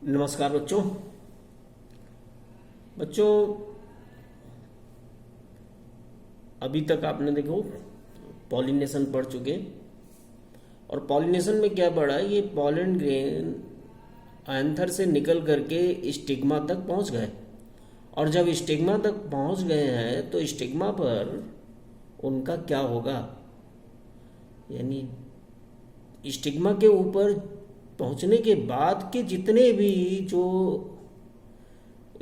नमस्कार बच्चों। बच्चों, अभी तक आपने देखो पॉलिनेशन पढ़ चुके। और पॉलिनेशन में क्या पढ़ा, ये पॉलन ग्रेन एंथर से निकल करके स्टिग्मा तक पहुंच गए। और जब स्टिग्मा तक पहुंच गए हैं तो स्टिग्मा पर उनका क्या होगा, यानी स्टिग्मा के ऊपर पहुंचने के बाद के जितने भी जो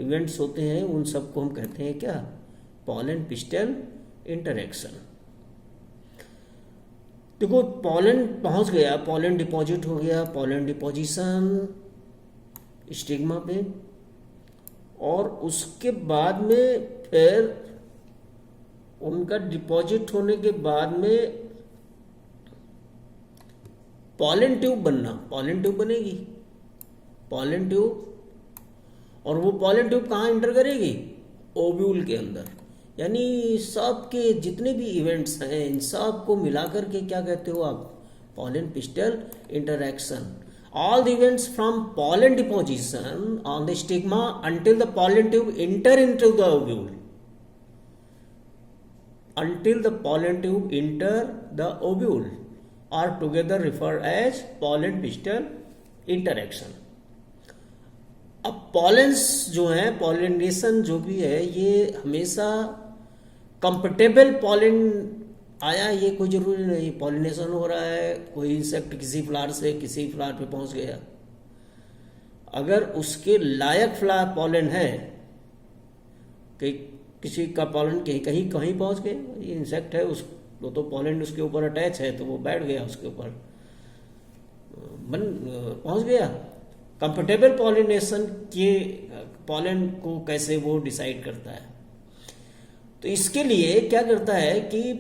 इवेंट्स होते हैं उन सबको हम कहते हैं क्या, पॉलन पिस्टल इंटरेक्शन। देखो, पॉलन पहुंच गया, पॉलन डिपॉजिट हो गया, पॉलन डिपोजिशन स्टिग्मा पे, और उसके बाद में फिर उनका डिपॉजिट होने के बाद में पॉलन ट्यूब बनना, पॉलन ट्यूब बनेगी, पॉलन ट्यूब। और वो पॉलन ट्यूब कहाँ एंटर करेगी, ओव्यूल के अंदर। यानी सब के जितने भी इवेंट्स हैं इन सब को मिलाकर के क्या कहते हो आप, pollen pistol interaction. All the events from pollen deposition on the stigma until the pollen tube enter into the ovule, until the pollen tube enter the ovule are together referred as pollen pistil interaction। अब pollens जो है, pollination जो भी है, ये हमेशा comfortable pollen आया, ये कोई जरूरी नहीं। पॉलिनेशन हो रहा है, कोई इंसेक्ट किसी फ्लावर से किसी फ्लावर पे पहुंच गया, अगर उसके लायक फ्लावर पॉलन है कि किसी का पॉलन कहीं कहीं कहीं पहुंच गए, ये इंसेक्ट है, उस तो पॉलन उसके ऊपर अटैच है तो वो बैठ गया, उसके ऊपर पहुंच गया। कंफर्टेबल पॉलिनेशन के पॉलन को कैसे वो डिसाइड करता है, तो इसके लिए क्या करता है कि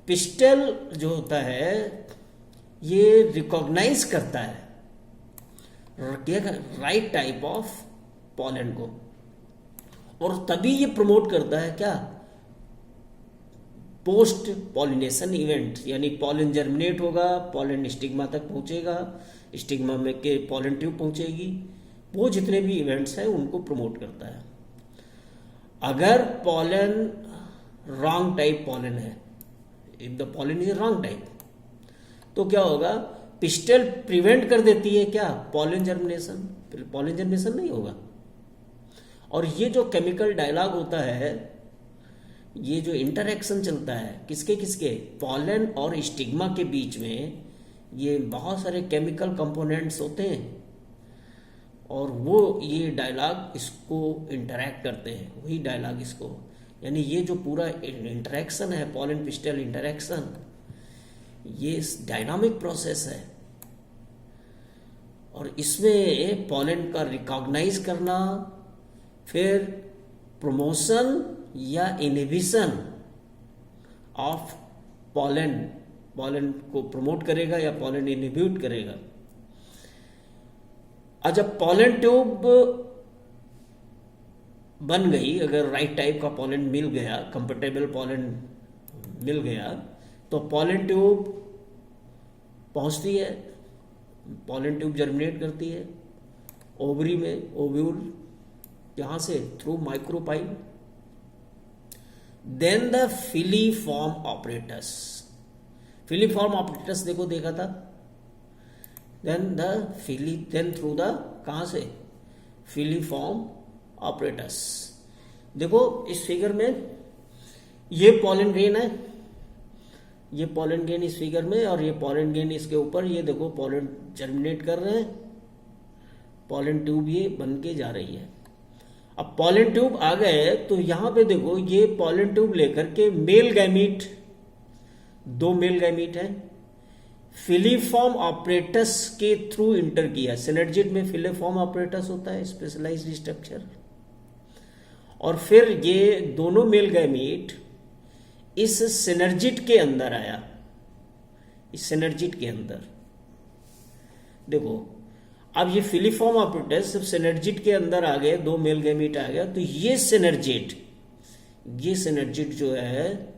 पिस्टल जो होता है ये रिकॉग्नाइज करता है राइट टाइप ऑफ पॉलन को, और तभी ये प्रमोट करता है क्या, पोस्ट पॉलिनेशन इवेंट। यानी पॉलन जर्मिनेट होगा, पॉलन स्टिग्मा तक पहुंचेगा, स्टिग्मा में के पॉलन ट्यूब पहुंचेगी, वो जितने भी इवेंट्स हैं उनको प्रमोट करता है। अगर पॉलन रॉन्ग टाइप पॉलन है, if the pollen is wrong type, तो क्या होगा, पिस्टल प्रिवेंट कर देती है क्या, पॉलन जर्मिनेशन, पॉलन जर्मिनेशन नहीं होगा। और ये जो केमिकल डायलॉग होता है, ये जो इंटरेक्शन चलता है किसके किसके, पॉलन और स्टिग्मा के बीच में, ये बहुत सारे केमिकल कंपोनेंट्स होते हैं और वो ये डायलॉग इसको इंटरैक्ट करते हैं, वही डायलॉग इसको, यानी ये जो पूरा इंटरेक्शन है, पॉलन पिस्टल इंटरेक्शन, ये डायनामिक प्रोसेस है। और इसमें पॉलन का रिकॉग्नाइज करना, फिर प्रमोशन या इनहिबिशन ऑफ पॉलन, पॉलन को प्रमोट करेगा या पॉलन इनहिबिट करेगा। जब पॉलन ट्यूब बन गई, अगर राइट टाइप का पॉलन मिल गया, कंफर्टेबल पॉलन मिल गया, तो पॉलन ट्यूब पहुंचती है, पॉलन ट्यूब जर्मिनेट करती है ओवरी में, ओव्यूल, यहां से through micropyle. Then the filiform apparatus, filiform apparatus देखो देखा था, देन थ्रू द, कहां से, फिलीफॉर्म ऑपरेटस। देखो इस फिगर में ये पॉलन ग्रेन है, ये पॉलन ग्रेन इस फिगर में, और ये पॉलन ग्रेन इसके ऊपर, ये देखो पॉलन जर्मिनेट कर रहे हैं, पॉलन ट्यूब ये बन के जा रही है। अब पॉलन ट्यूब आ गए तो यहां पे देखो, ये पॉलन ट्यूब लेकर के मेल गैमीट, दो मेल गैमीट है, फिलीफॉर्म ऑपरेटस के थ्रू इंटर किया। सिनर्जिड में फिलीफॉर्म ऑपरेटस होता है, स्पेशलाइज्ड स्ट्रक्चर, और फिर ये दोनों मेल गैमीट इस सिनर्जिड के अंदर आया, इस सिनर्जिड के अंदर देखो। अब ये फिलीफॉर्म ऑपरेटस जब सिनर्जिड के अंदर आ गए, दो मेल गैमीट आ गया, तो ये सिनर्जिड जो है,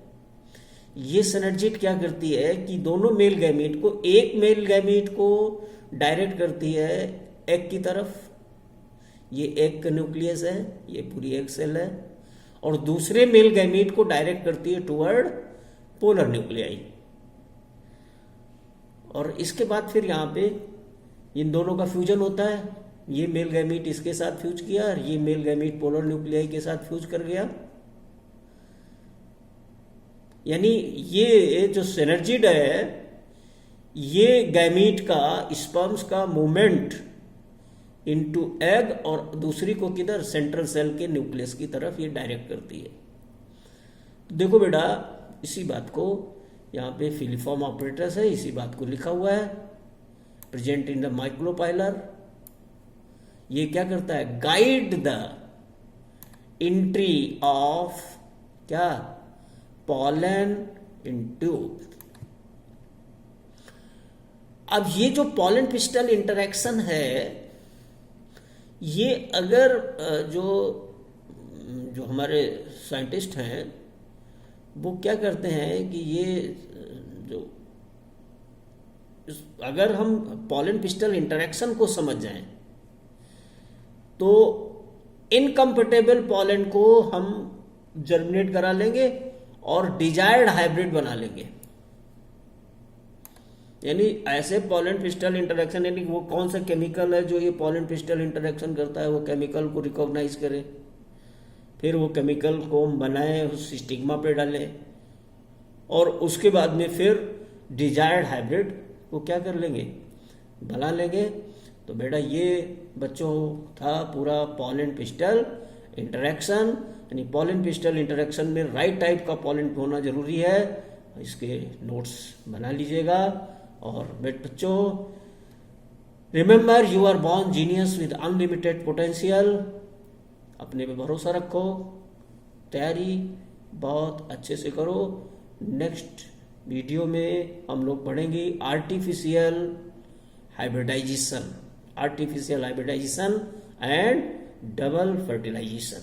ये सिनर्जिड क्या करती है कि दोनों मेल गैमीट को, एक मेल गैमीट को डायरेक्ट करती है एग की तरफ, ये एग का न्यूक्लियस है, ये पूरी एग सेल है, और दूसरे मेल गैमीट को डायरेक्ट करती है टुवर्ड पोलर न्यूक्लियाई। और इसके बाद फिर यहाँ पे इन दोनों का फ्यूजन होता है, ये मेल गैमीट इसके साथ फ्यूज किया और ये मेल गैमीट पोलर न्यूक्लियाई के साथ फ्यूज कर गया। यानी ये जो सिनर्जिड है, ये गैमीट का स्पर्म्स का मूवमेंट इनटू एग और दूसरी को किधर, सेंट्रल सेल के न्यूक्लियस की तरफ ये डायरेक्ट करती है। तो देखो बेटा, इसी बात को यहाँ पे फिलीफॉर्म ऑपरेटर्स है, इसी बात को लिखा हुआ है, प्रेजेंट इन द माइक्रोपाइलर। ये क्या करता है, गाइड द एंट्री ऑफ क्या, पॉलन इन ट्यूब। अब ये जो पॉलन पिस्टल इंटरेक्शन है, ये अगर जो हमारे साइंटिस्ट हैं वो क्या करते हैं कि ये जो अगर हम पॉलन पिस्टल इंटरेक्शन को समझ जाएं तो इनकम्पेटेबल पॉलन को हम जर्मिनेट करा लेंगे और डिजायर्ड हाइब्रिड बना लेंगे। यानी ऐसे पॉलन पिस्टल इंटरेक्शन, यानी वो कौन सा केमिकल है जो ये पॉलन पिस्टल इंटरेक्शन करता है, वो केमिकल को रिकॉग्नाइज करें, फिर वो केमिकल को हम बनाएं, उस स्टिग्मा पे डालें, और उसके बाद में फिर डिजायर्ड हाइब्रिड को क्या कर लेंगे, बना लेंगे। तो बेटा ये बच्चों था पूरा पॉलन पिस्टल इंटरेक्शन। यानी पॉलन पिस्टल इंटरेक्शन में राइट टाइप का पॉलन होना जरूरी है, इसके नोट्स बना लीजिएगा। और बच्चों remember, you are born genius with unlimited potential. अपने पे भरोसा रखो, तैयारी बहुत अच्छे से करो। नेक्स्ट वीडियो में हम लोग पढ़ेंगे artificial hybridisation and double fertilisation.